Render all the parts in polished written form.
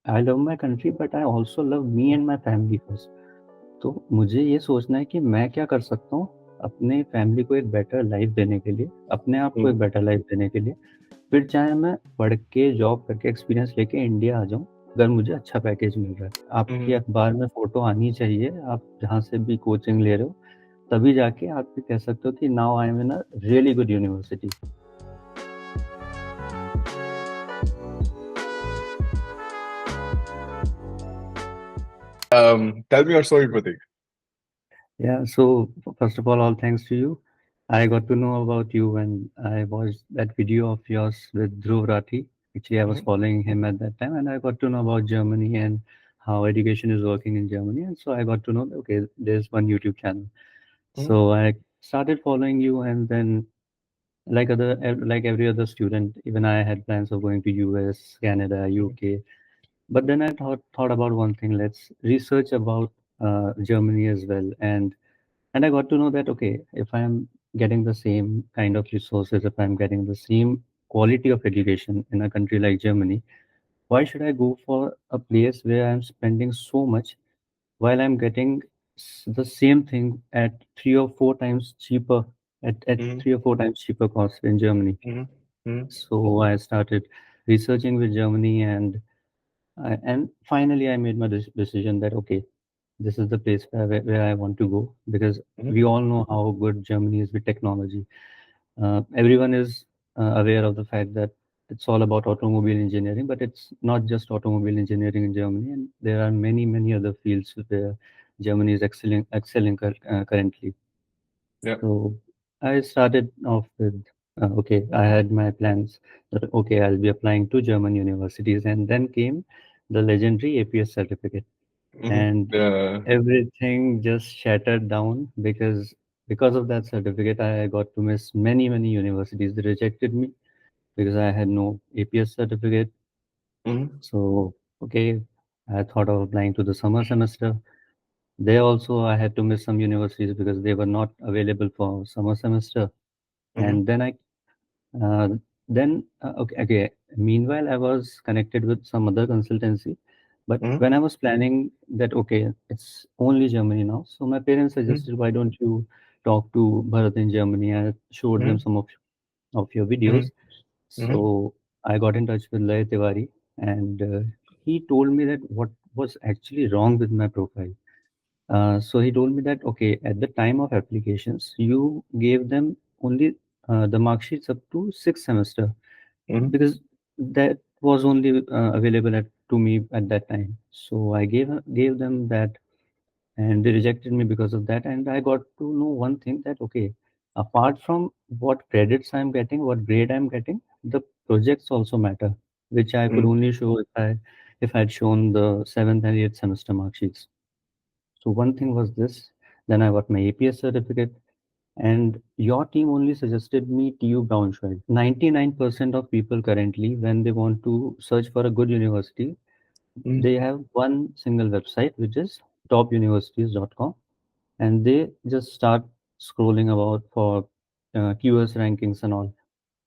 I love my country but I also love me and my family first. तो मुझे ये सोचना है कि मैं क्या कर सकता हूँ अपने फैमिली को एक बेटर लाइफ देने के लिए, अपने आप को एक हम्म, बेटर लाइफ देने के लिए। फिर चाहे मैं पढ़ के जॉब करके एक्सपीरियंस लेके इंडिया आ जाऊँ, अगर मुझे अच्छा पैकेज मिल रहा है। आपकी हम्म। अखबार में फ़ोटो आनी चाहिए, आप जहाँ से भी कोचिंग ले रहे हो, तभी जाके आप ये कह सकते हो कि now I am in a really good university. Tell me your story, Prateek. Yeah, so first of all thanks to you. I got to know about you when I watched that video of yours with Dhruv Rathi. Actually, I was Mm-hmm. following him at that time, and I got to know about Germany and how education is working in Germany. And so I got to know that, okay, there's one YouTube channel. Mm-hmm. So I started following you, and then like every other student, even I had plans of going to US, Canada, UK. But then I thought about one thing. Let's research about Germany as well, and I got to know that, okay, if I'm getting the same kind of resources, if I'm getting the same quality of education in a country like Germany, why should I go for a place where I'm spending so much while I'm getting the same thing at 3 or 4 times cheaper, at Mm-hmm. 3 or 4 times cheaper cost in Germany? Mm-hmm. So I started researching with Germany, and finally I made my decision that, okay, this is the place where I want to go, because Mm-hmm. we all know how good Germany is with technology. Everyone is aware of the fact that it's all about automobile engineering, but it's not just automobile engineering in Germany, and there are many other fields where Germany is excelling currently. Yeah. So I started off with, okay, I had my plans that, okay, I'll be applying to German universities, and then came the legendary APS certificate, Mm-hmm. and Yeah. everything just shattered down, because of that certificate I got to miss many universities. They rejected me because I had no APS certificate. Mm-hmm. So okay, I thought of applying to the summer semester. There also I had to miss some universities because they were not available for summer semester. Mm-hmm. And uh, okay. Meanwhile, I was connected with some other consultancy, but Mm-hmm. when I was planning that, okay, it's only Germany now, so my parents suggested, why don't you talk to Bharat in Germany? I showed them Mm-hmm. some of your Mm-hmm. videos. Mm-hmm. So I got in touch with Lay Tiwari, and he told me that what was actually wrong with my profile. So he told me that, okay, at the time of applications, you gave them only the mark sheets up to sixth semester, Mm-hmm. because that was only available to me at that time. So I gave them that, and they rejected me because of that. And I got to know one thing, that, okay, apart from what credits I'm getting, what grade I'm getting, the projects also matter, which I could Mm-hmm. only show if I'd shown the seventh and eighth semester mark sheets. So one thing was this. Then I got my APS certificate, and your team only suggested me TU Braunschweig. 99% of people currently, when they want to search for a good university, they have one single website, which is topuniversities.com, and they just start scrolling about for QS rankings and all.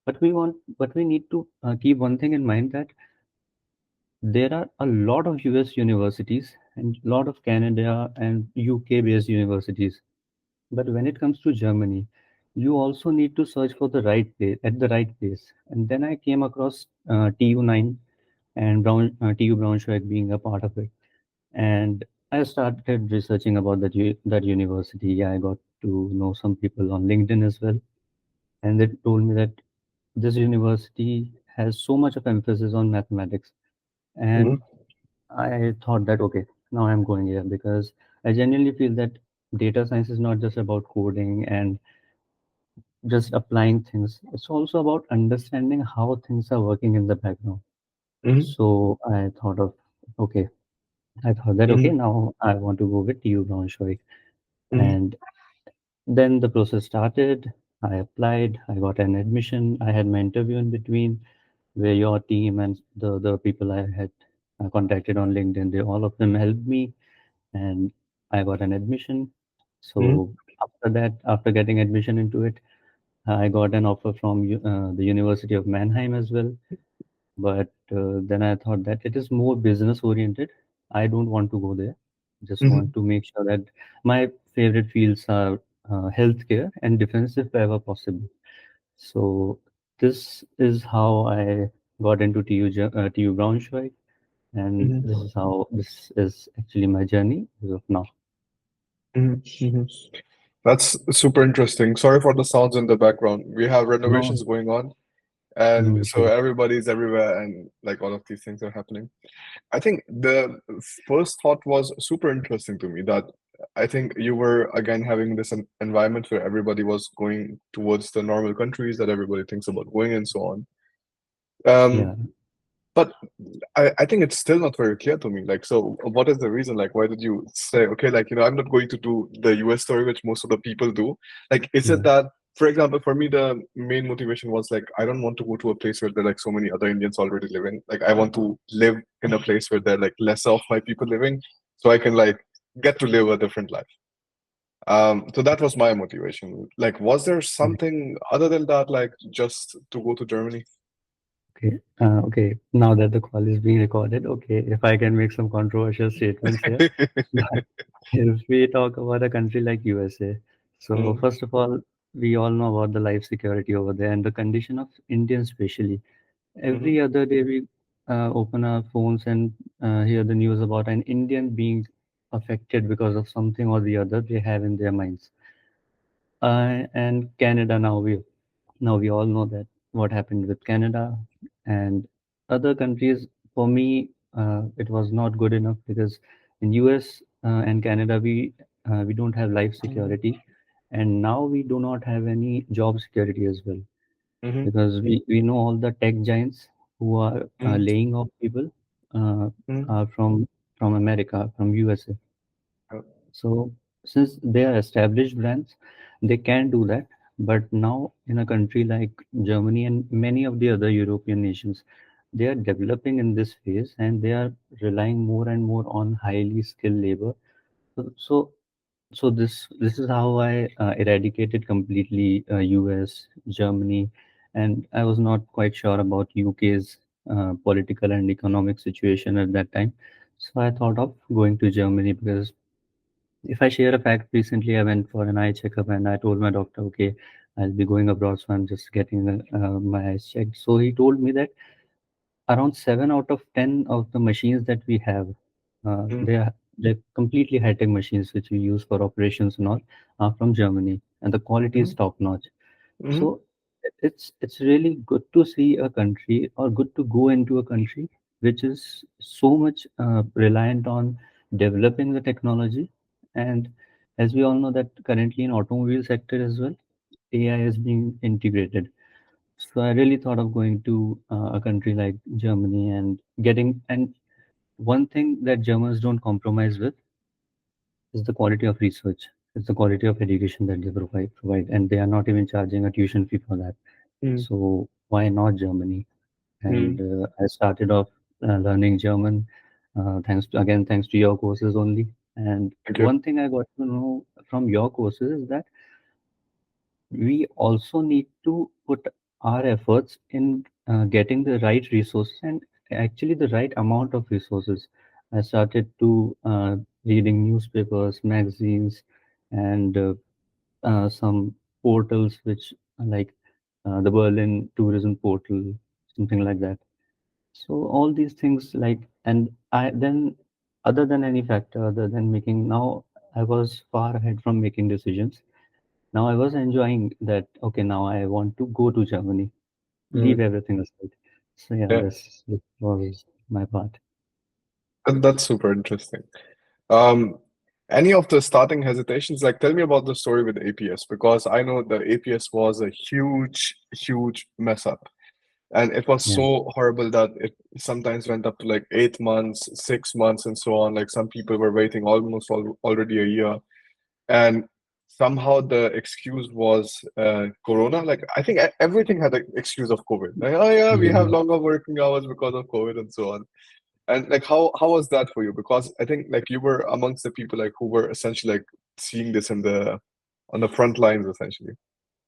But we need to keep one thing in mind, that there are a lot of US universities and a lot of Canada and UK based universities. But when it comes to Germany, you also need to search for the right place at the right place. And then I came across TU9 and TU Braunschweig being a part of it. And I started researching about that university. I got to know some people on LinkedIn as well, and they told me that this university has so much of emphasis on mathematics. And Mm-hmm. I thought that, okay, now I'm going here, because I genuinely feel that data science is not just about coding and just applying things. It's also about understanding how things are working in the background. Mm-hmm. So okay, I thought that, okay, Mm-hmm. now I want to go with TU Braunschweig. Mm-hmm. And then the process started. I applied, I got an admission, I had my interview in between, where your team and the people I had contacted on LinkedIn, they all of them helped me, and I got an admission. Mm-hmm. So after that, after getting admission into it, I got an offer from the University of Mannheim as well. But then I thought that it is more business oriented. I don't want to go there. Just want Mhm, to make sure that my favorite fields are healthcare and defense if ever possible. So this is how I got into TU Braunschweig, and mhm, this is how this is actually my journey as of now. mhm, mhm. That's super interesting. Sorry for the sounds in the background. We have No, renovations going on, no and so issues. everybody's everywhere, and like all of these things are happening. I think the first thought was super interesting to me that I think you were again having this environment where everybody was going towards the normal countries that everybody thinks about going and so on. Yeah, Um, but I think it's still not very clear to me. Like, so what is the reason? Like, why did you say, okay, like, I'm not going to do the US story, which most of the people do? Like, is it yeah, that, for example, for me, the main motivation was like, I don't want to go to a place where there are like so many other Indians already living. Like, I want to live in a place where there are like less of my people living, so I can like get to live a different life. So that was my motivation. Like, was there okay. something other than that, like just to go to Germany? Okay. Okay. Now that the call is being recorded, okay, if I can make some controversial statements here. But if we talk about a country like USA, so Mm, first of all, we all know about the life security over there and the condition of Indians especially. mhm, Every other day we open our phones and hear the news about an Indian being affected because of something or the other they have in their minds. And Canada now we all know that what happened with Canada and other countries. For me, it was not good enough because in US and Canada we don't have life mhm, security, and now we do not have any job security as well mhm, because we know all the tech giants who are mhm, laying off people uh, mhm. are from America, from USA. Uh, So since they are established brands, they can do that. But now in a country like Germany and many of the other European nations, they are developing in this phase and they are relying more and more on highly skilled labor. So this is how I eradicated completely US, Germany, and I was not quite sure about UK's political and economic situation at that time. So I thought of going to Germany because if I share a fact, recently I went for an eye checkup and I told my doctor, okay, I'll be going abroad, so I'm just getting my eyes checked. So he told me that around 7 out of 10 of the machines that we have, mm, they're completely high-tech machines which we use for operations and all are from Germany, and the quality is mhm, top-notch. mhm, So it's really good to see a country or good to go into a country which is so much reliant on developing the technology. And as we all know that currently in automobile sector as well, AI is being integrated. So I really thought of going to a country like Germany and getting, and one thing that Germans don't compromise with is the quality of research. It's the quality of education that they provide, and they are not even charging a tuition fee for that. mm, So why not Germany? And mm. I started off learning German, thanks to your courses only. And Thank you. one thing I got to know from your courses is that we also need to put our efforts in getting the right resources and actually the right amount of resources. I started to reading newspapers, magazines, and some portals which are like the Berlin tourism portal, something like that. So all these things like, and I then other than any factor, other than making now, I was far ahead from making decisions. Now I was enjoying that. Okay, now I want to go to Germany, leave Mm, everything aside. So yeah, yeah, this was my part. that's super interesting. Um, any of the starting hesitations, like tell me about the story with APS because I know the APS was a huge, huge mess up. And it was Yeah, so horrible that it sometimes went up to like 8 months, 6 months, and so on. Like some people were waiting almost already a year. And somehow the excuse was Corona. Like I think everything had an excuse of COVID. Like, oh yeah, we have yeah. longer working hours because of COVID and so on. And like how was that for you? Because I think like you were amongst the people like who were essentially like seeing this in the on the front lines essentially.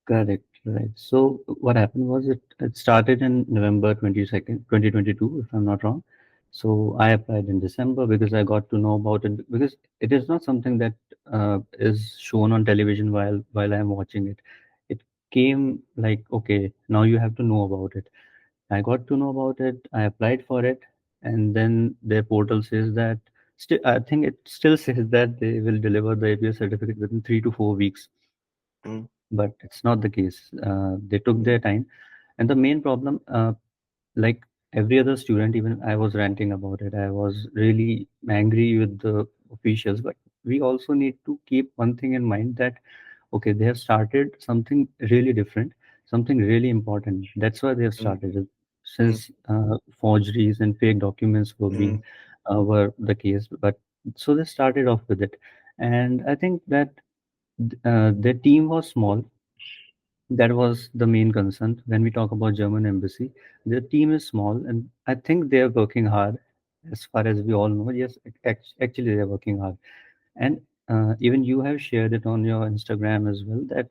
Correct, right. So what happened was it started in November 22nd, 2022, if I'm not wrong. So I applied in December because I got to know about it because it is not something that is shown on television while I'm watching it. It came like, okay, now you have to know about it. I got to know about it. I applied for it, and then their portal says that still, I think it still says that they will deliver the APS certificate within 3 to 4 weeks, Mm, but it's not the case. They took mm, their time, and the main problem, like every other student, even I was ranting about it. I was really angry with the officials, but we also need to keep one thing in mind that okay, they have started something really different, something really important. That's why they have mm, started it. mm, Since forgeries and fake documents mm, were the case, but so they started off with it, and I think that their team was small. That was the main concern when we talk about German embassy. Their team is small, and I think they are working hard. As far as we all know, yes, actually they are working hard, and even you have shared it on your Instagram as well that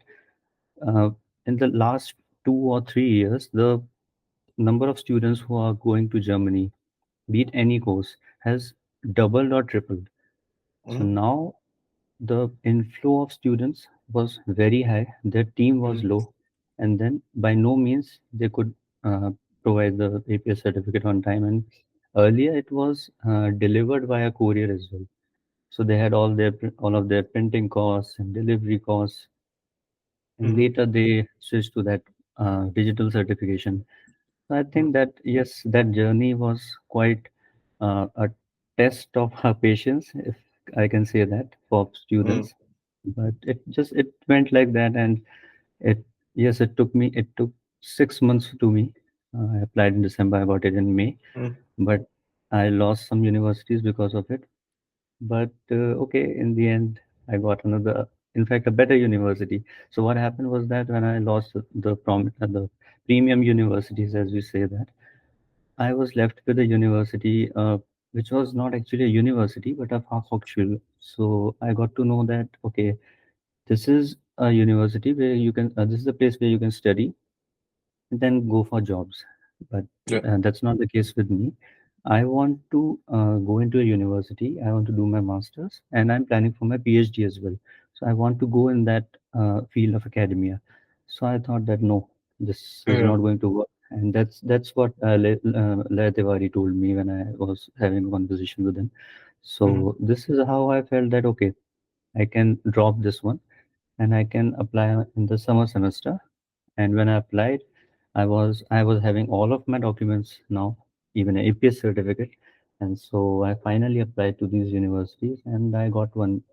uh, in the last 2 or 3 years, the number of students who are going to Germany, be it any course, has doubled or tripled. So mm, now the inflow of students was very high, their team was mm, low, and then by no means they could uh, provide the APS certificate on time. And earlier it was delivered via courier as well. So they had all of their printing costs and delivery costs, and mm, later they switched to that digital certification. So I mm, think that yes, that journey was quite a test of our patience, if I can say that, for mm, students. But it went like that, and it yes, it took 6 months to me. I applied in December, I got it in May, mm, but I lost some universities because of it. But okay, in the end, I got another, in fact, a better university. So what happened was that when I lost the premium universities, as we say that, I was left with a university which was not actually a university but a Fachhochschule. So I got to know that okay, this is a university where you can, this is a place where you can study then go for jobs. But yeah, that's not the case with me. I want to go into a university. I want to do my master's, and I'm planning for my PhD as well. So I want to go in that field of academia. So I thought that no, this is yeah, not going to work, and that's what Laya Tiwari told me when I was having a conversation with him. mm, So this is how I felt that okay, I can drop this one and I can apply in the summer semester. And when I applied, I was having all of my documents now, even an APS certificate. And so I finally applied to these universities, and I got one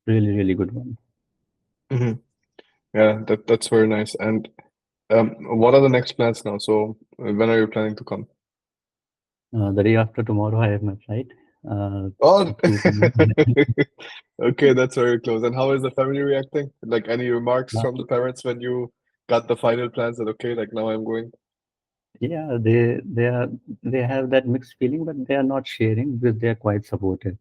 really really good one. mm. Yeah, that's very nice. And what are the next plans now? So when are you planning to come? The day after tomorrow, I have my flight uh, Oh, to come. okay, that's very close. And how is the family reacting? Like any remarks Uh, from the parents when you got the final plans that okay, like now I'm going? yeah, they have that mixed feeling, but they are not sharing because they are quite supportive.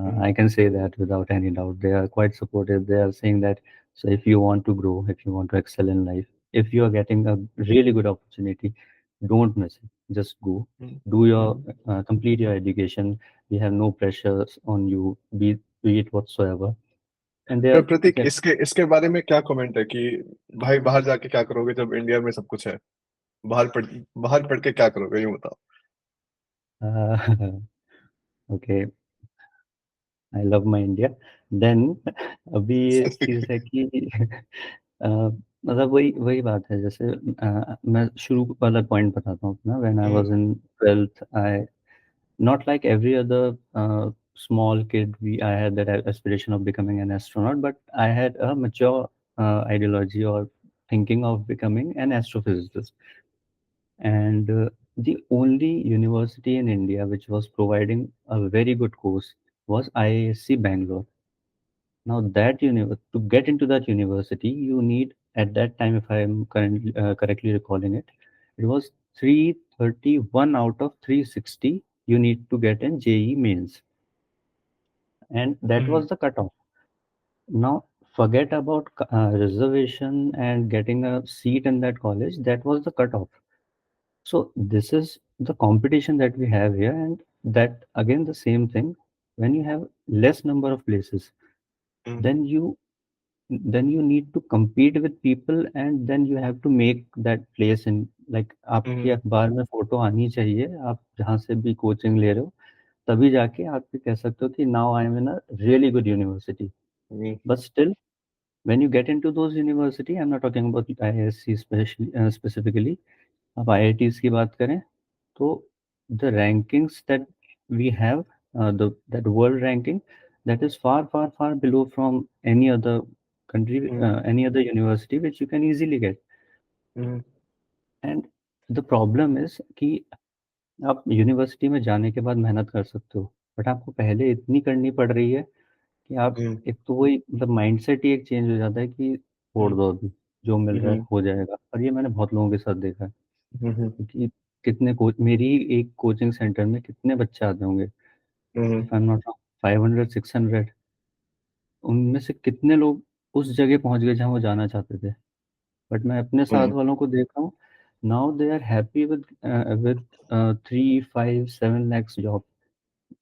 Mm, I can say that without any doubt. They are quite supportive. They are saying that, so if you want to grow, if you want to excel in life, if you are getting a really good opportunity, don't miss it. Just go, mm, do your mm. complete your education. We have no pressures on you, be it whatsoever. And they तो are Prateek that. इसके इसके बारे में क्या comment है कि भाई बाहर जाके क्या करोगे जब इंडिया में सब कुछ है बाहर पढ़ बाहर पढ़ के क्या करोगे यूं बताओ Uh, okay, I love my India. Then अभी ये चीज़ है कि अ, मतलब वही वही बात है जैसे मैं शुरू वाला पॉइंट बताता हूँ अपना when I hmm was in 12th I not like every other small kid I had that aspiration of becoming an astronaut, but I had a mature ideology or thinking of becoming an astrophysicist. And the only university in India which was providing a very good course was IISc Bangalore. Now to get into that university, you need at that time, if I am correctly recalling it, it was 331 out of 360 you need to get in JE mains, and that hmm was the cutoff. Now forget about reservation and getting a seat in that college. That was the cutoff. So this is the competition that we have here, and that again the same thing. When you have less number of places, mm, then you need to compete with people, and then you have to make that place in, like, आपकी mm, अखबार में photo आनी चाहिए, आप जहाँ से भी coaching ले रहे हो, तभी जाके आप ये कह सकते हो कि now I am in a really good university. mm, but still when you get into those university, I'm not talking about IISc specifically, अब IITs की बात करें तो the rankings that we have, that world ranking, that is far far far below from any other country, mm, any other university which you can easily get. mm, And the problem is कि आप university में जाने के बाद मेहनत कर सकते हो, बट आपको पहले इतनी करनी पड़ रही है कि आप, mm, एक तो वही मतलब माइंडसेट ही एक चेंज हो जाता है कि छोड़ mm, दो अभी, जो मिल रहा है mm, हो जाएगा. और ये मैंने बहुत लोगों के साथ देखा है, mm, क्योंकि कितने कोच, मेरी एक कोचिंग सेंटर में कितने बच्चे आते होंगे, mm, if I am not wrong 500 600, उनमें से कितने लोग उस जगह पहुंच गए जहां वो जाना चाहते थे. बट मैं अपने साथ mm, वालों को देख रहा हूँ, now they are happy with 3 5 7 lakhs job.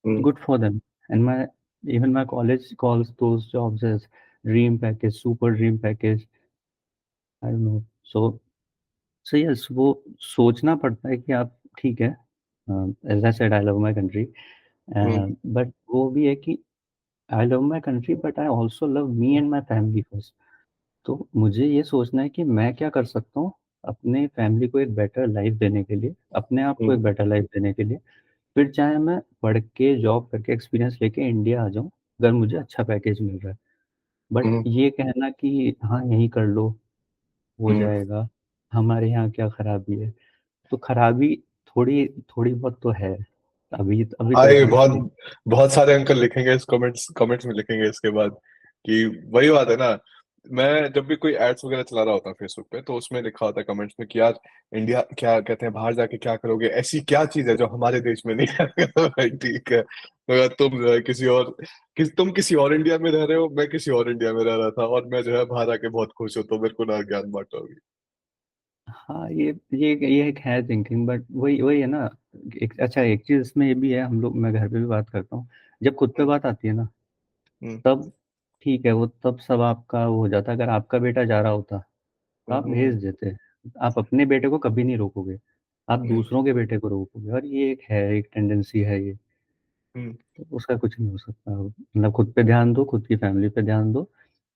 mm, Good for them. And my, even my college calls those jobs as dream package, super dream package. I don't know. So yes, वो सोचना पड़ता है कि आप ठीक है. As I said, I love my country. mm, But वो भी है कि I love my country, but I also love me and my family first. तो मुझे ये सोचना है कि मैं क्या कर सकता हूँ अपने फैमिली को एक बेटर लाइफ देने के लिए, अपने आप को mm, एक बेटर लाइफ देने के लिए. फिर चाहे मैं पढ़ के जॉब करके एक्सपीरियंस लेके इंडिया आ जाऊँ, अगर मुझे अच्छा पैकेज मिल रहा है. बट mm, ये कहना कि हाँ यहीं कर लो, हो mm. जाएगा, हमारे यहाँ क्या खराबी है, तो खराबी थोड़ी थोड़ी बहुत तो है. अभी तो हाय, इतना कुछ नहीं. बहुत बहुत सारे अंकल लिखेंगे इस कमेंट्स में, लिखेंगे इसके बाद कि वही बात है ना। मैं जब भी कोई एड्स वगैरह चला रहा होता हूँ फेसबुक पे, तो उसमें लिखा होता है कमेंट्स में कि यार इंडिया क्या कहते हैं, बाहर जाके क्या करोगे, ऐसी क्या चीज है जो हमारे देश में नहीं है। तो भाई ठीक है, मगर तुम जो है तुम किसी और इंडिया में रह रहे हो, मैं किसी और इंडिया में रह रहा था, और मैं जो है बाहर आके बहुत खुश हूँ, तो मेरे को ना ज्ञान बांटोगी। हाँ, ये एक है थिंकिंग, बट वही वही है ना. एक अच्छा एक चीज इसमें ये भी है, हम लोग, मैं घर पे भी बात करता हूँ, जब खुद पे हम्म, बात आती है ना, हम्म, तब ठीक है, वो तब सब आपका वो हो जाता है. अगर आपका बेटा जा रहा होता तो आप हम्म, भेज देते. आप अपने बेटे को कभी नहीं रोकोगे, आप हम्म, दूसरों के बेटे को रोकोगे, और ये एक है, एक टेंडेंसी है ये. हम्म, तो उसका कुछ नहीं हो सकता. मतलब खुद पे ध्यान दो, खुद की फैमिली पे ध्यान दो.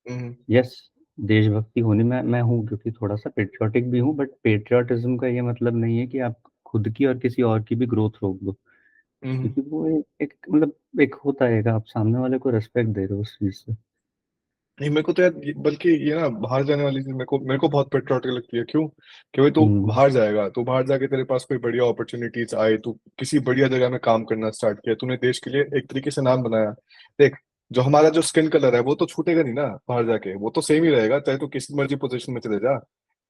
हम्म, यस, देशभक्ति होनी, मैं हूँ क्योंकि थोड़ा सा पेट्रियाटिक भी हूँ, बट पेट्रियाटिज्म का ये मतलब नहीं है कि आप खुद की और किसी और की भी ग्रोथ रोक दो. हम्म। क्योंकि वो एक मतलब एक होता है कि आप सामने वाले को रेस्पेक्ट दे रहे हो उस चीज से. नहीं, मेरे को तो यार बल्कि ये ना बाहर जाने वाली चीज मेरे को बहुत पेट्रियाटिक लगती है। क्यों? कि भाई तू हम्म. बाहर जाएगा, तू बाहर जाके तेरे पास कोई बढ़िया अपॉर्चुनिटीज आए, तू किसी बढ़िया जगह में काम करना स्टार्ट किया, तूने देश के लिए एक तरीके से नाम बनाया। देख, जो हमारा जो स्किन कलर है वो तो छूटेगा नहीं ना, बाहर जाके वो तो सेम ही रहेगा, चाहे तू किसी मर्जी पोजीशन में चले जा।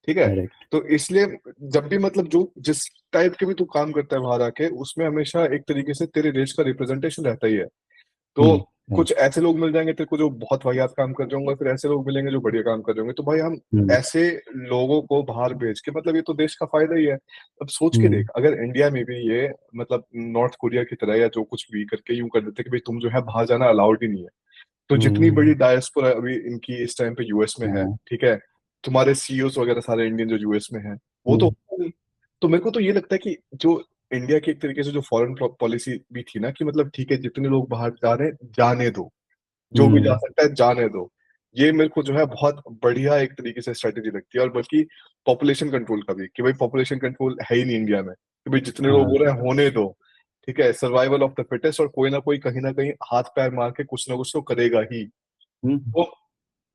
ठीक है। करेक्ट. तो इसलिए जब भी मतलब जो जिस टाइप के भी तू काम करता है बाहर आके, उसमें हमेशा एक तरीके से तेरे देश का रिप्रेजेंटेशन रहता ही है। तो हम्म. कुछ राइट. ऐसे लोग मिल जाएंगे तेरे को जो बहुत वाहियात काम कर रहे होंगे, फिर ऐसे लोग मिलेंगे जो बढ़िया काम कर रहे होंगे, तो भाई हम हम्म. ऐसे लोगों को बाहर भेज के, मतलब ये तो देश का फायदा ही है। अब सोच के हम्म. देख, अगर इंडिया में भी ये मतलब नॉर्थ कोरिया की तरह या जो कुछ भी करके यूं कर देते कि भाई तुम जो है बाहर जाना अलाउड ही नहीं है, तो जितनी हम्म. बड़ी डायस्पोरा अभी इनकी इस टाइम पे यूएस में है, हाँ. ठीक है, तुम्हारे सीईओस वगैरह सारे इंडियन जो यूएस में है, वो तो हम्म. होगा नहीं। तो मेरे को तो ये लगता है कि जो इंडिया की एक तरीके से जो फॉरेन पॉलिसी भी थी ना, कि मतलब ठीक है जितने लोग बाहर जा रहे हैं जाने दो, जो भी जा हम्म. सकता है जाने दो, ये मेरे को जो है बहुत बढ़िया एक तरीके से स्ट्रेटेजी लगती है। और बल्कि पॉपुलेशन कंट्रोल का भी, कि भाई पॉपुलेशन कंट्रोल है ही नहीं इंडिया में, कि भाई जितने लोग हो हाँ. रहे हैं होने दो। ठीक है, सर्वाइवल ऑफ द फिटेस्ट, और कोई ना कोई कहीं ना कहीं हाथ पैर मार के कुछ ना कुछ तो करेगा ही। हम्म. तो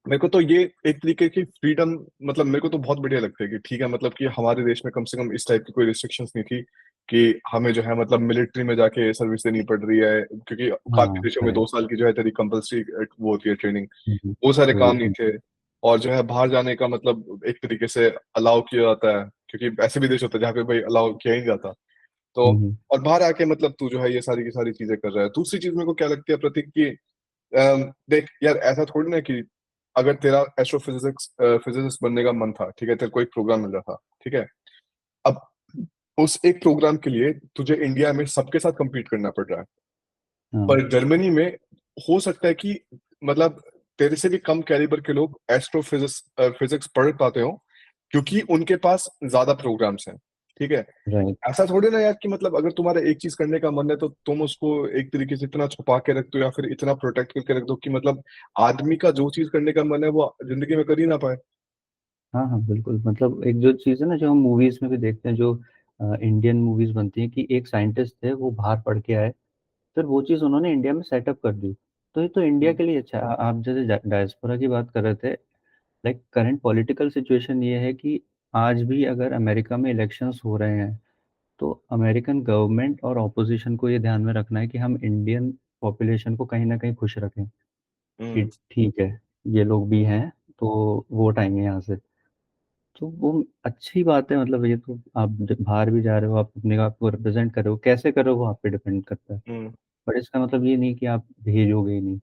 मेरे को तो ये एक तरीके की फ्रीडम, मतलब मेरे को तो बहुत बढ़िया लगता है कि ठीक है, मतलब कि हमारे देश में कम से कम इस टाइप की कोई रिस्ट्रिक्शंस नहीं थी कि हमें जो है मतलब मिलिट्री में जाके सर्विस देनी पड़ रही है, क्योंकि काफी हाँ. देशों में करेक्ट. 2 साल की जो है तेरी कंपलसरी वो होती है ट्रेनिंग। हम्म. वो सारे वही. काम नहीं थे। और जो है बाहर जाने का मतलब एक तरीके से अलाउ किया जाता है, क्योंकि ऐसे भी देश होते हैं जहाँ पे भाई अलाउ किया ही नहीं जाता। तो हम्म. और बाहर आके मतलब तू जो है ये सारी की सारी चीजें कर रहा है। दूसरी चीज मेरे को क्या लगती है प्रतीक की, देख यार ऐसा थोड़ी ना कि अगर तेरा फिजिसिस्ट बनने का मन था, ठीक है, तेरे को एक प्रोग्राम मिल रहा था, ठीक है, अब उस एक प्रोग्राम के लिए तुझे इंडिया में सबके साथ compete करना पड़ रहा है। हाँ पर जर्मनी में हो सकता है कि मतलब तेरे से भी कम कैलिबर के लोग एस्ट्रोफिजिक्स फिजिक्स पढ़ पाते हो, क्योंकि उनके पास ज्यादा प्रोग्राम्स हैं, ठीक है। राइट। ऐसा थोड़ी ना यार कि मतलब अगर तुम्हारा एक चीज करने का मन है तो तुम उसको एक तरीके से इतना छुपा के रख दो या फिर इतना प्रोटेक्ट करके रख दो कि मतलब आदमी का जो चीज करने का मन है वो जिंदगी में कर ही ना पाए। हाँ हाँ बिल्कुल, मतलब एक जो चीज़ है ना, जो हम मूवीज में भी देखते हैं, जो इंडियन मूवीज बनती हैं, कि एक साइंटिस्ट थे वो बाहर पढ़ के आए, फिर वो चीज़ उन्होंने इंडिया में सेटअप कर दी। तो ये तो इंडिया हम्म। के लिए अच्छा है। आप जैसे डायस्पोरा की बात कर रहे थे, लाइक करंट पॉलिटिकल सिचुएशन ये है कि आज भी अगर अमेरिका में इलेक्शंस हो रहे हैं, तो अमेरिकन गवर्नमेंट और ऑपोजिशन को ये ध्यान में रखना है कि हम इंडियन पॉपुलेशन को कहीं ना कहीं खुश रखें, कि हम्म। ठीक है, ये लोग भी हैं, तो वोट आएंगे यहाँ से। तो वो अच्छी बात है, मतलब ये तो आप जब बाहर भी जा रहे हो, आप अपने आप को रिप्रेजेंट कर रहे हो, कैसे करो वो आप पे डिपेंड करता है। हम्म। बट इसका मतलब ये नहीं कि आप भेजोगे ही नहीं।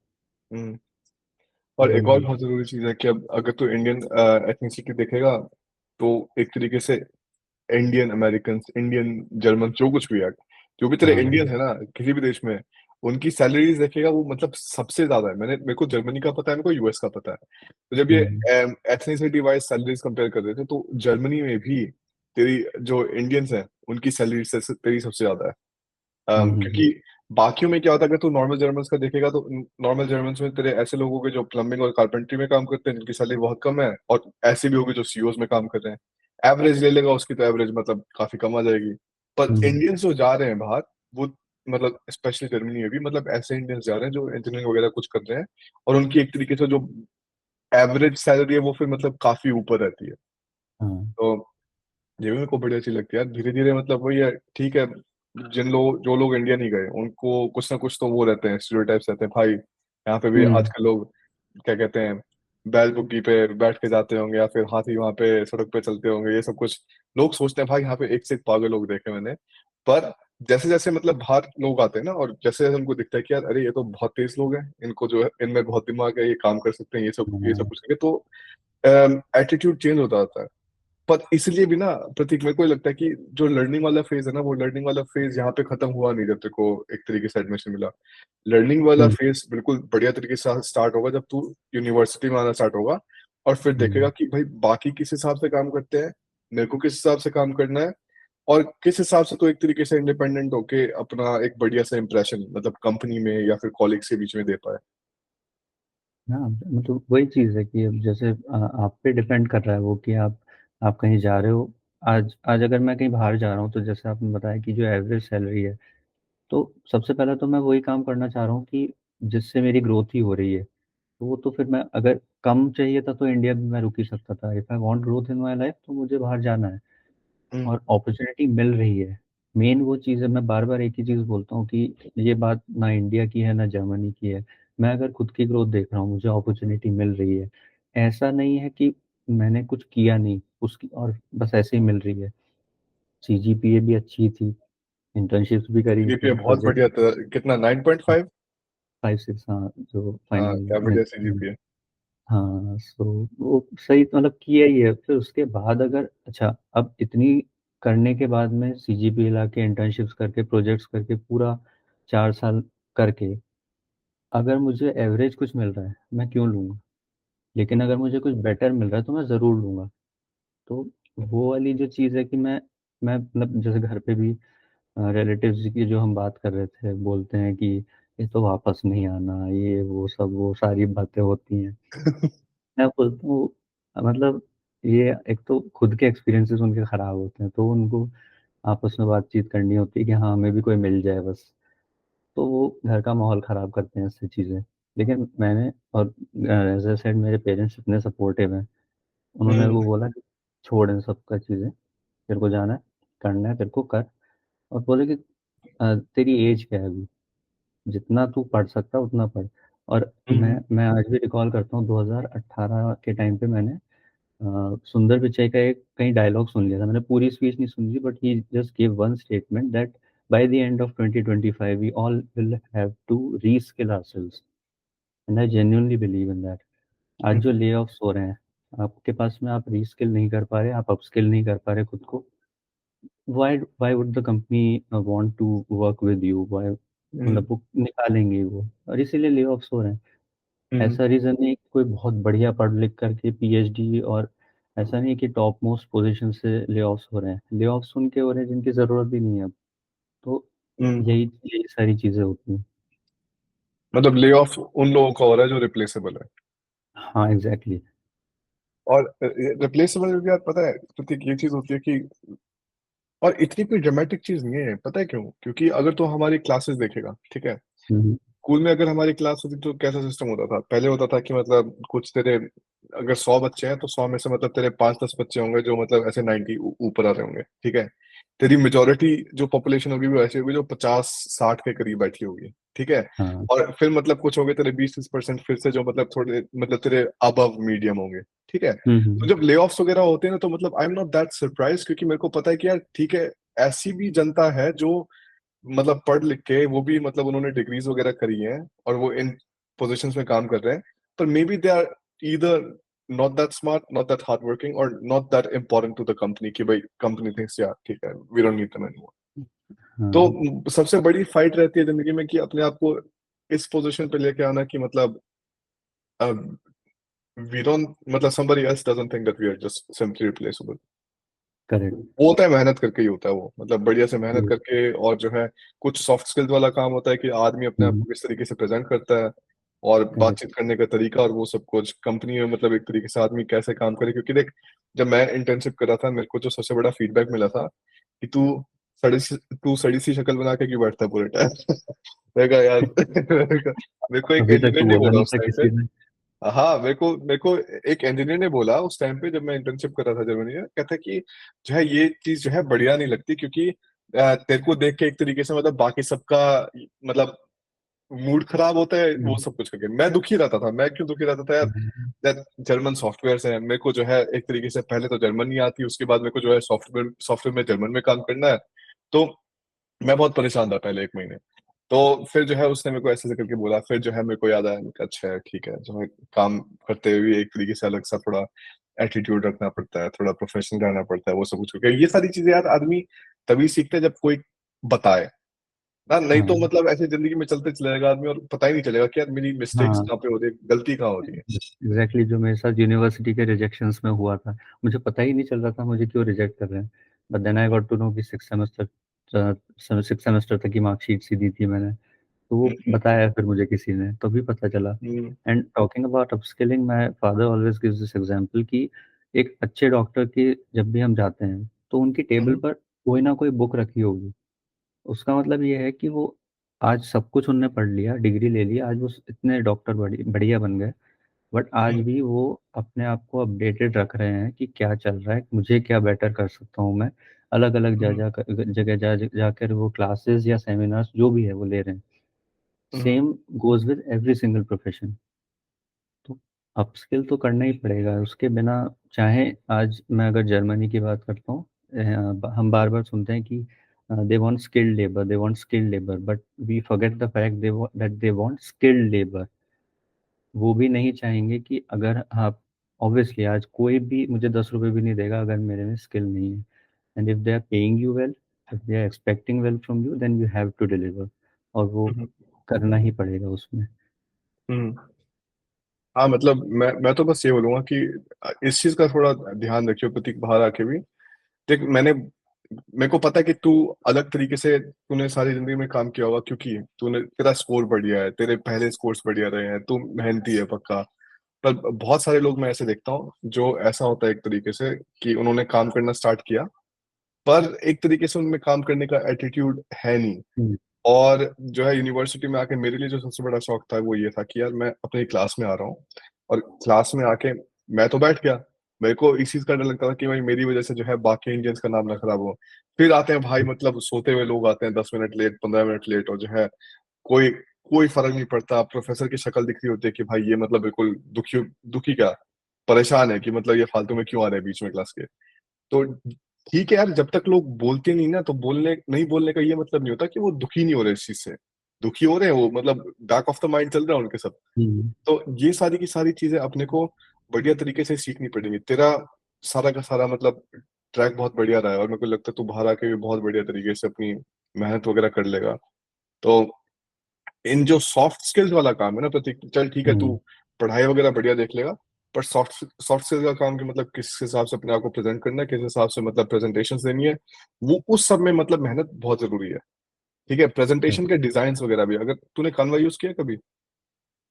हम्म। तो और एक वही और है। बहुत जरूरी चीज है कि अब अगर तू इंडियन एथनिसिटी देखेगा तो एक तरीके से इंडियन अमेरिकन, इंडियन जर्मन, जो कुछ भी है, जो भी तेरे हाँ इंडियन है ना किसी भी देश में, उनकी सैलरीज देखेगा वो मतलब सबसे ज्यादा है। मेरे को जर्मनी का पता है, मेरे को यूएस का पता है। तो जब ये हम्म एथनिसिटी वाइज सैलरीज कंपेयर कर रहे थे तो जर्मनी में भी तेरी जो इंडियंस हैं उनकी सैलरी से तेरी सबसे ज्यादा है। हम्म। क्योंकि बाकियों में क्या होता है, अगर तू नॉर्मल जर्मन्स का देखेगा तो नॉर्मल जर्मन्स में तेरे ऐसे लोग होंगे जो प्लम्बिंग और कारपेंट्री में काम करते हैं जिनकी सैलरी बहुत कम है, और ऐसे भी होंगे जो सीओज में काम कर रहे हैं। एवरेज ले लेगा उसकी तो एवरेज मतलब काफी कम आ जाएगी। पर हम्म। इंडियंस जो जा रहे हैं बाहर, वो मतलब स्पेशली जर्मनी में भी मतलब ऐसे इंडियंस जा रहे हैं जो इंजीनियरिंग वगैरह कुछ कर रहे हैं, और उनकी एक तरीके से जो एवरेज सैलरी है वो फिर मतलब काफी ऊपर रहती है। हाँ। तो ये भी मेरे को बढ़िया अच्छी लगती है यार। धीरे धीरे मतलब वही है, ठीक है, जिन लोग जो लोग इंडिया नहीं गए उनको कुछ ना कुछ तो वो रहते हैं, स्टीरियोटाइप्स रहते हैं भाई। यहाँ पे भी हम्म। आजकल लोग क्या कहते हैं, बैल बुग्गी पे बैठ के जाते होंगे या फिर हाथी वहां पे सड़क पे चलते होंगे, ये सब कुछ लोग सोचते हैं। भाई यहाँ पे एक से एक पागल लोग देखे मैंने। पर जैसे जैसे मतलब बाहर लोग आते हैं ना, और जैसे जैसे उनको दिखता है कि यार अरे ये तो बहुत तेज लोग हैं, इनको जो है इनमें बहुत दिमाग है, ये काम कर सकते हैं, ये सब हाँ। कुछ करके, तो एटीट्यूड चेंज होता जाता है। पर इसलिए भी ना प्रतीक, मेरे को ये लगता है कि जो लर्निंग वाला फेज है ना, वो लर्निंग वाला फेज यहाँ पे खत्म हुआ नहीं जब तेरे को एक तरीके से एडमिशन मिला। लर्निंग वाला हम्म फेज बिल्कुल बढ़िया तरीके से स्टार्ट होगा जब तू यूनिवर्सिटी में आना स्टार्ट होगा, और फिर देखेगा हम्म। कि भाई बाकी किस हिसाब से काम करते हैं, मेरे को किस हिसाब से काम करना है, और किस हिसाब से तो एक तरीके से इंडिपेंडेंट होके अपना एक बढ़िया सा इंप्रेशन मतलब कंपनी में या फिर कॉलिग्स के बीच में दे पाए। हाँ, मतलब वही चीज़ है कि अब जैसे आप पे डिपेंड कर रहा है वो, कि आप कहीं जा रहे हो। आज आज अगर मैं कहीं बाहर जा रहा हूँ, तो जैसे आपने बताया कि जो एवरेज सैलरी है, तो सबसे पहले तो मैं वही काम करना चाह रहा हूँ कि जिससे मेरी ग्रोथ ही हो रही है। तो वो तो फिर मैं, अगर कम चाहिए था तो इंडिया में मैं रुक ही सकता था। If I want growth in my life, तो मुझे बाहर जाना है, हम्म। और अपॉर्चुनिटी मिल रही है। मेन वो चीज़ है, मैं बार बार एक ही चीज़ बोलता हूँ कि ये बात ना इंडिया की है ना जर्मनी की है। मैं अगर खुद की ग्रोथ देख रहा हूँ, मुझे अपॉर्चुनिटी मिल रही है। ऐसा नहीं है कि मैंने कुछ किया नहीं उसकी और बस ऐसे ही मिल रही है। सीजीपीए भी अच्छी थी, इंटर्नशिप्स भी करी सीजीपीए थी, बहुत प्रोजेक्ट। बढ़िया था, कितना 9.5? 5 6, हाँ, जो हाँ, फाइनल क्या में। बढ़िया सीजीपीए। हाँ, सो वो सही, मतलब किया ही है। फिर उसके बाद अगर, अच्छा, अब इतनी करने के बाद में सीजीपीए ला के, इंटर्नशिप्स करके, प्रोजेक्ट्स करके, पूरा 4 साल करके, अगर मुझे एवरेज कुछ मिल रहा है, मैं क्यों लूँगा? लेकिन अगर मुझे कुछ बेटर मिल रहा है तो मैं ज़रूर लूँगा। तो वो वाली जो चीज़ है कि मैं मतलब जैसे घर पे भी रिलेटिव्स की जो हम बात कर रहे थे, बोलते हैं कि ये तो वापस नहीं आना, ये वो सब वो सारी बातें होती हैं। मैं बोलता हूँ, मतलब ये एक तो खुद के एक्सपीरियंसेस उनके खराब होते हैं, तो उनको आपस में बातचीत करनी होती है कि हाँ, हमें भी कोई मिल जाए बस। तो वो घर का माहौल खराब करते हैं इससे चीज़ें। लेकिन मैंने, और एज आई सेड, मेरे पेरेंट्स इतने सपोर्टिव हैं। उन्होंने हम्म। वो बोला कि छोड़ इन सब का चीज़ें, तेरे को जाना है, करना है, तेरे को कर। और बोले कि तेरी एज क्या है अभी, जितना तू पढ़ सकता है उतना पढ़। और हम्म। मैं आज भी रिकॉल करता हूँ, 2018 के टाइम पे मैंने सुंदर पिचाई का एक कहीं डायलॉग सुन लिया था। मैंने पूरी स्पीच नहीं सुनी, but he just give one statement that by the end of 2025 we all will have to reskill ourselves, and I genuinely believe in that. आज हम्म, जो ले ऑफ्स हो रहे हैं, आपके पास में आप रीस्किल नहीं कर पा रहे, आप अपस्किल नहीं कर पा रहे खुद को, why would the company want to work with you, why, hmm, मतलब वो निकालेंगे वो, और इसीलिए ले ऑफ्स हो रहे हैं। हम्म, ऐसा रीजन नहीं कि कोई बहुत बढ़िया पढ़ लिख करके पीएचडी, और ऐसा नहीं कि टॉप मोस्ट पोजीशन से ले ऑफ्स हो रहे हैं, ले ऑफ्स उनके हो रहे हैं जिनकी जरूरत भी नहीं है अब। तो हम्म। यही यही सारी चीजें होती हैं। मतलब ले ऑफ उन लोगों का हो रहा है जो रिप्लेसेबल है। हाँ एग्जैक्टली। और रिप्लेसेबल में भी यार पता है प्रतीक, ये चीज होती है कि, और इतनी कोई ड्रामेटिक चीज नहीं है, पता है क्यों? क्योंकि अगर तो हमारी क्लासेस देखेगा, ठीक है, हम्म। स्कूल में अगर हमारी क्लास होती तो कैसा सिस्टम होता था? पहले होता था कि मतलब कुछ तेरे, अगर 100 बच्चे हैं तो 100 में से मतलब तेरे 5-10 बच्चे होंगे जो मतलब ऐसे 90 ऊपर आ रहे होंगे, ठीक है। तेरी मेजोरिटी जो पॉपुलेशन होगी वो ऐसी होगी जो 50-60 के करीब बैठी होगी, ठीक है। हाँ। और फिर मतलब कुछ होंगे तेरे 20-30% फिर से जो मतलब थोड़े मतलब तेरे अबव मीडियम होंगे, ठीक है। तो हम्म। जब ले ऑफ्स वगैरह होते हैं ना तो मतलब I am not that surprise, क्योंकि मेरे को पता है कि यार ठीक है, ऐसी भी जनता है जो मतलब पढ़ लिख के वो भी मतलब उन्होंने डिग्रीज वगैरह करी हैं और वो इन पोजीशंस में काम कर रहे हैं, पर maybe they are either not that smart, not that hard working, और not that important to the company कि भाई कंपनी थिंक्स यार ठीक है we don't need them anymore. तो हाँ सबसे बड़ी फाइट रहती है जिंदगी में कि अपने आप को इस पोजीशन पे लेके आना कि मतलब वी डोंट मतलब somebody else doesn't think that we are just simply replaceable। Correct. वो होता है मेहनत करके ही होता है वो, मतलब बढ़िया से मेहनत करके, और जो है कुछ सॉफ्ट स्किल्स वाला काम होता है कि आदमी अपने आप को किस तरीके से प्रेजेंट करता है, और करेक्ट। बातचीत करने का तरीका, और वो सब कुछ कंपनी में मतलब एक तरीके से आदमी कैसे काम करे। क्योंकि देख, जब मैं इंटर्नशिप कर रहा था मेरे को जो सबसे बड़ा फीडबैक मिला था कि तू सड़ी सी शक्ल बना के क्यों बैठता है पूरे टाइम। मैं कहा यार मेरे को एक अभी तक इंजीनियर तो ने बोला बोला नहीं उस था टाइम पे। किसी ने। हाँ, मेरे को एक इंजीनियर ने बोला उस टाइम पे जब मैं इंटर्नशिप कर रहा था जर्मनी में, कहता कि जो है ये चीज जो है बढ़िया नहीं लगती, क्योंकि तेरे को देख के एक तरीके से मतलब बाकी सबका मतलब मूड खराब होता है, वो हम्म। सब कुछ करके मैं दुखी रहता था। मैं क्यों दुखी रहता था यार? हम्म। यार जर्मन सॉफ्टवेयर है, मेरे को जो है एक तरीके से पहले तो जर्मन नहीं आती, उसके बाद मेरे को जो है सॉफ्टवेयर सॉफ्टवेयर में जर्मन में काम करना है। तो मैं बहुत परेशान था पहले 1 महीने। तो फिर जो है उसने मेरे को ऐसे ऐसे करके बोला, फिर जो है मेरे को याद आया, मैंने कहा, अच्छा है ठीक है, जो है काम करते हुए भी एक तरीके से अलग सा थोड़ा एटीट्यूड रखना पड़ता है, थोड़ा प्रोफेशनल रहना पड़ता है, वो सब कुछ हो गया। ये सारी चीजें यार आदमी तभी सीखता है जब कोई बताए ना, नहीं तो हाँ मतलब ऐसे जिंदगी में चलते चले जाएगा आदमी और पता ही नहीं चलेगा कि यार मेरी मिस्टेक्स हाँ कहाँ पे हो रही है, गलती कहाँ हो रही है। एग्जैक्टली, जो मेरे साथ यूनिवर्सिटी के रिजेक्शंस में हुआ था, मुझे पता ही नहीं चल रहा था मुझे क्यों रिजेक्ट कर रहे हैं। But then I got to know कि 6 सेमेस्टर तक की मार्कशीट सी दी थी मैंने, तो वो हम्म, बताया फिर मुझे किसी ने, तभी पता चला। Hmm, and talking about upskilling, my father always gives this example कि एक अच्छे डॉक्टर की जब भी हम जाते हैं तो उनकी टेबल हम्म, पर कोई ना कोई बुक रखी होगी। उसका मतलब ये है कि वो आज सब कुछ उनने पढ़ लिया, डिग्री ले लिया, आज वो इतने डॉक्टर बढ़िया बन गए, बट आज हम्म, भी वो अपने आप को अपडेटेड रख रहे हैं कि क्या चल रहा है, मुझे क्या बेटर कर सकता हूँ मैं। अलग अलग हम्म, जगह जाकर वो क्लासेस या सेमिनार्स जो भी है वो ले रहे हैं। Hmm, same goes with every single profession. तो अपस्किल तो करना ही पड़ेगा, उसके बिना, चाहे आज मैं अगर जर्मनी की बात करता हूँ, हम बार बार सुनते हैं कि they want skilled labour, they want skilled labour, but we forget the fact that they want skilled labour. वो भी नहीं चाहेंगे कि अगर आप, ऑब्वियसली आज कोई भी मुझे 10 रुपए भी नहीं देगा अगर मेरे में स्किल नहीं है। And if they are paying you well, if they are expecting well from you, then you have to deliver, और वो हम्म, करना ही पड़ेगा उसमें। हम्म। हाँ मतलब मैं तो बस ये बोलूंगा कि इस चीज का थोड़ा ध्यान रखियो प्रतीक, बाहर आके भी देख। मेरे को पता है कि तू अलग तरीके से तूने सारी जिंदगी में काम किया होगा, क्योंकि तूने तेरा स्कोर बढ़िया है, तेरे पहले स्कोर्स बढ़िया रहे हैं, तू मेहनती है पक्का। पर बहुत सारे लोग मैं ऐसे देखता हूँ जो ऐसा होता है एक तरीके से कि उन्होंने काम करना स्टार्ट किया, पर एक तरीके से उनमें काम करने का एटीट्यूड है नहीं। हम्म। और जो है यूनिवर्सिटी में आके मेरे लिए जो सबसे बड़ा शौक था वो ये था कि यार मैं अपनी क्लास में आ रहा हूँ, और क्लास में आके मैं तो बैठ गया, मेरे को इस चीज का डर लगता था कि भाई मेरी वजह से जो है बाकी इंडियंस का नाम ना खराब हो। फिर आते हैं भाई मतलब सोते हुए लोग आते हैं 10 मिनट लेट, 15 मिनट लेट, और जो है कोई कोई फर्क नहीं पड़ता। प्रोफेसर की शक्ल दिख रही होती है कि भाई ये मतलब बिल्कुल दुखी दुखी क्या, परेशान है कि मतलब ये फालतू में क्यों आ रहे हैं बीच में क्लास के। तो ठीक है यार, जब तक लोग बोलते नहीं ना तो बोलने नहीं बोलने का ये मतलब नहीं होता कि वो दुखी नहीं हो रहे इस चीज से। दुखी हो रहे हैं वो, मतलब बैक ऑफ द माइंड चल रहा है उनके सब। हम्म, तो ये सारी की सारी चीजें अपने को बढ़िया तरीके से सीखनी पड़ेंगी। तेरा सारा का सारा मतलब ट्रैक बहुत बढ़िया रहा है, और मेरे को लगता है तू बाहर आके भी बहुत बढ़िया तरीके से अपनी मेहनत वगैरह कर लेगा। तो इन जो सॉफ्ट स्किल्स वाला काम है ना प्रतीक, चल ठीक है तू हम्म, पढ़ाई वगैरह बढ़िया देख लेगा, पर सॉफ्ट सॉफ्ट स्किल्स का काम, कि मतलब किस हिसाब से अपने आप को प्रेजेंट करना है, किस हिसाब से मतलब प्रेजेंटेशंस देनी है, वो उस सब में मतलब मेहनत बहुत जरूरी है। ठीक है, प्रेजेंटेशन के डिजाइन वगैरह भी, अगर तूने कानवा यूज किया कभी,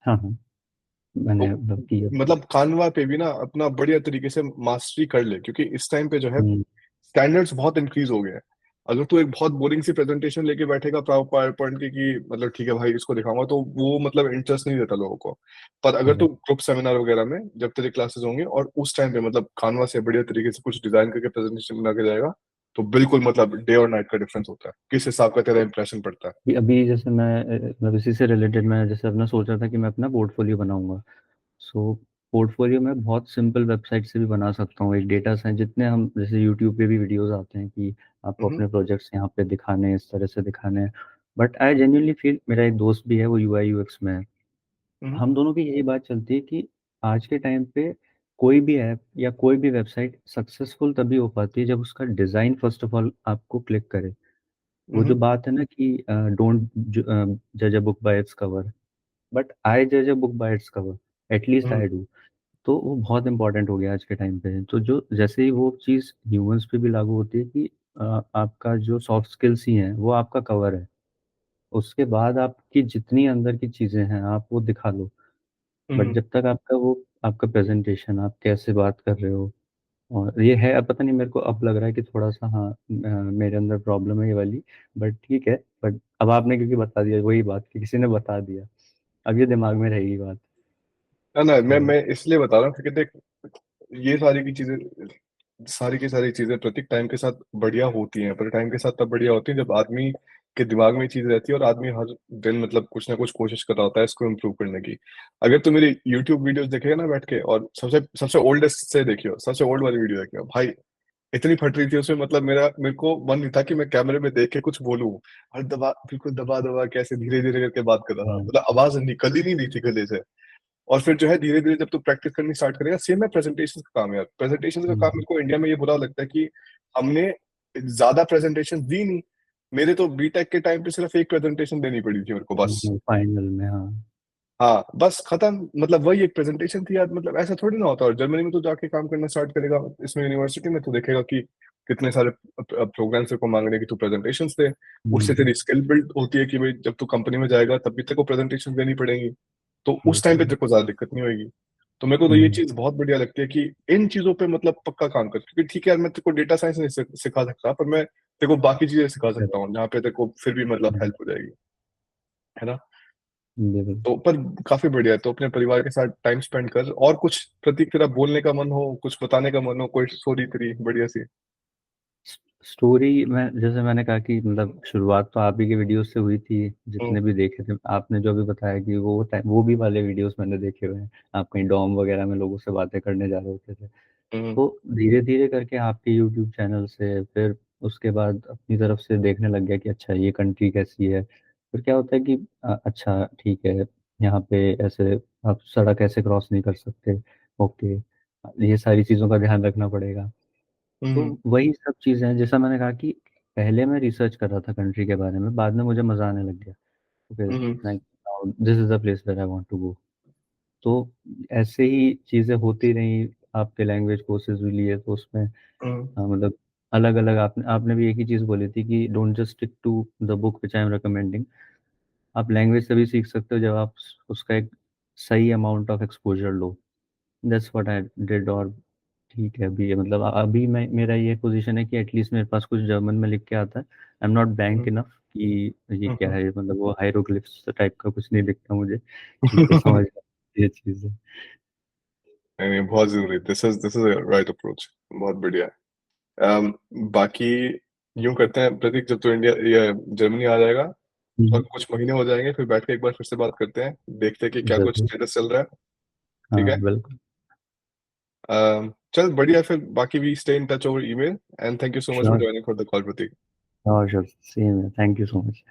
हाँ हाँ, तो मैंने मतलब किया। मतलब कानवा पे भी ना अपना बढ़िया तरीके से मास्टरी कर ले, क्योंकि इस टाइम पे जो है हम्म, स्टैंडर्ड्स बहुत इंक्रीज हो गए हैं। अगर तू एक बहुत बोरिंग सी प्रेजेंटेशन लेके बैठेगा पावर पॉइंट की, कि मतलब ठीक है भाई इसको दिखाऊंगा, तो वो मतलब इंटरेस्ट नहीं देता लोगों को। पर अगर तू correct। ग्रुप सेमिनार वगैरह में जब तेरे क्लासेस होंगे और उस टाइम पे मतलब कानवा से बढ़िया तरीके से कुछ डिजाइन करके प्रेजेंटेशन बना के जाएगा, तो बिल्कुल मतलब डे और नाइट का डिफरेंस होता है, किस हिसाब का तेरा इंप्रेशन पड़ता है। अभी जैसे मैं मतलब इसी से रिलेटेड मैं जैसे अपना सोच रहा था कि मैं अपना पोर्टफोलियो बनाऊंगा। सो पोर्टफोलियो में बहुत सिंपल वेबसाइट से भी बना सकता हूँ। एक डेटा साइंस जितने हम जैसे यूट्यूब पे भी वीडियोस आते हैं कि आपको हम्म। अपने प्रोजेक्ट्स यहाँ पे दिखाने हैं, इस तरह से दिखाने हैं। बट आई जेन्युइनली फील, मेरा एक दोस्त भी है वो यूआई यूएक्स में है, हम्म। हम दोनों की यही बात चलती है कि आज के टाइम पे कोई भी ऐप या कोई भी वेबसाइट सक्सेसफुल तभी हो पाती है जब उसका डिज़ाइन फर्स्ट ऑफ ऑल आपको क्लिक करे। वो जो हम्म। बात है ना कि डोंट जज a book by its cover, but I जज a book by its cover, at least hmm. I do. तो वो बहुत इंपॉर्टेंट हो गया आज के टाइम पे। तो जो जैसे ही वो चीज़ ह्यूमंस पे भी लागू होती है कि आपका जो सॉफ्ट स्किल्स ही हैं वो आपका कवर है, उसके बाद आपकी जितनी अंदर की चीज़ें हैं आप वो दिखा लो। बट हम्म। जब तक आपका वो आपका प्रेजेंटेशन, आप कैसे बात कर रहे हो, और ये है, अब पता नहीं मेरे को अब लग रहा है कि थोड़ा सा हाँ मेरे अंदर प्रॉब्लम है ये वाली। बट ठीक है, बट अब आपने क्योंकि बता दिया वही बात कि किसी ने बता दिया, अब ये दिमाग में रहेगी बात। ना ना, मैं तो मैं इसलिए बता रहा हूँ क्योंकि देख, ये सारी की चीजें, सारी की सारी चीजें प्रत्येक टाइम के साथ बढ़िया होती हैं, पर टाइम के साथ तब बढ़िया होती हैं जब आदमी के दिमाग में ये चीज रहती है, और आदमी हर दिन मतलब कुछ ना कुछ कोशिश कर रहा होता है इसको इम्प्रूव करने की। अगर तू मेरी यूट्यूब वीडियोस देखेगा ना बैठ के, और सबसे सबसे ओल्डेस्ट से देखियो, सबसे ओल्ड वाली वीडियो देखियो भाई, इतनी फट रही थी उसमें, मतलब मेरे को मन नहीं था कि मैं कैमरे में देख के कुछ बोलूं, और दबा बिल्कुल दबा दबा कैसे धीरे धीरे करके बात कर रहा था, हाँ, मतलब आवाज निकल ही नहीं रही थी गले से। और फिर जो है धीरे धीरे जब तू प्रैक्टिस करनी स्टार्ट करेगा, सेम है प्रेजेंटेशन का काम यार। प्रेजेंटेशन का काम हम्म, मेरे को इंडिया में ये बुरा लगता है कि हमने ज्यादा प्रेजेंटेशन दी नहीं। मेरे तो बीटेक के टाइम पे सिर्फ एक प्रेजेंटेशन देनी पड़ी थी मेरे को बस। फाइनल में हाँ। हाँ बस खत्म, मतलब वही एक प्रेजेंटेशन थी यार, मतलब ऐसा थोड़ी ना होता। और जर्मनी में तो जाके काम करना स्टार्ट करेगा इसमें यूनिवर्सिटी में, तो देखेगा कि कितने सारे प्रोग्राम्स को मांग रहे हैं कि तू प्रेजेंटेशंस दे। उससे हम्म, तेरी स्किल बिल्ड होती है कि भाई जब तू कंपनी में जाएगा तब भी तेरे को प्रेजेंटेशन देनी पड़ेगी, तो उस टाइम पे बिल्कुल। तेरे को ज्यादा दिक्कत नहीं होगी। तो मेरे को तो ये हम्म, चीज बहुत बढ़िया लगती है कि इन चीजों पे मतलब पक्का काम कर, क्योंकि ठीक है यार मैं तेरे को डेटा साइंस नहीं सिखा सकता, पर मैं तेरे को बाकी चीजें सिखा सकता correct, हूँ जहाँ पे तेरे को फिर भी मतलब correct, हेल्प हो जाएगी, है ना। बिल्कुल। तो पर काफी बढ़िया है, तो अपने परिवार के साथ टाइम स्पेंड कर। और कुछ प्रतीक तेरा बोलने का मन हो, कुछ बताने का मन हो, कोई स्टोरी तेरी बढ़िया सी। स्टोरी में जैसे मैंने कहा कि मतलब शुरुआत तो आप ही के वीडियोस से हुई थी, हम्म। जितने भी देखे थे आपने जो भी बताया कि वो भी वाले वीडियोस मैंने देखे हुए हैं। आप कहीं डॉम वगैरह में लोगों से बातें करने जा रहे होते थे। हम्म। तो धीरे धीरे करके आपके यूट्यूब चैनल से फिर उसके बाद अपनी तरफ से देखने लग गया कि अच्छा ये कंट्री कैसी है। फिर क्या होता है कि अच्छा ठीक है, यहाँ पे ऐसे आप सड़क ऐसे क्रॉस नहीं कर सकते, ओके, ये सारी चीज़ों का ध्यान रखना पड़ेगा। तो हम्म। वही सब चीज़ें हैं, जैसा मैंने कहा कि पहले मैं रिसर्च कर रहा था कंट्री के बारे में, बाद में मुझे मज़ा आने लग गया। Okay, hmm. Like this is the place where I want to go. तो ऐसे ही चीज़ें होती रही। आपके लैंग्वेज कोर्सेज भी लिए तो उसमें हम्म। मतलब अलग अलग, आपने आपने भी एक ही चीज़ बोली थी कि don't just stick to the book which I am recommending. आप लैंग्वेज तभी सीख सकते हो जब आप उसका एक सही अमाउंट ऑफ एक्सपोजर लो। That's what I did. और ठीक है, अभी मतलब अभी मैं, मेरा ये पोजीशन है कि एटलीस्ट मेरे पास कुछ जर्मन में लिख के आता है। I am not bank hmm. Enough कि ये क्या हम्म। है, मतलब वो हायरोग्लिफ्स टाइप का कुछ नहीं दिखता मुझे। ठीक है, समझ गया, ये चीज़ है। नहीं नहीं, बहुत जरूरी, दिस इज राइट अप्रोच, बहुत बढ़िया है। बाकी यूं करते हैं प्रतीक, जब तो इंडिया या जर्मनी आ जाएगा और हम्म, कुछ महीने हो जाएंगे, फिर बैठ के एक बार फिर से बात करते हैं, देखते हैं कि क्या कुछ जरूर। स्टेटस चल रहा है। ठीक हाँ है। बिल्कुल। चल बढ़िया, फिर बाकी we stay in touch over email, and thank you so much for sure, joining for the call Prateek. Sure, sure, same है, थैंक यू सो मच।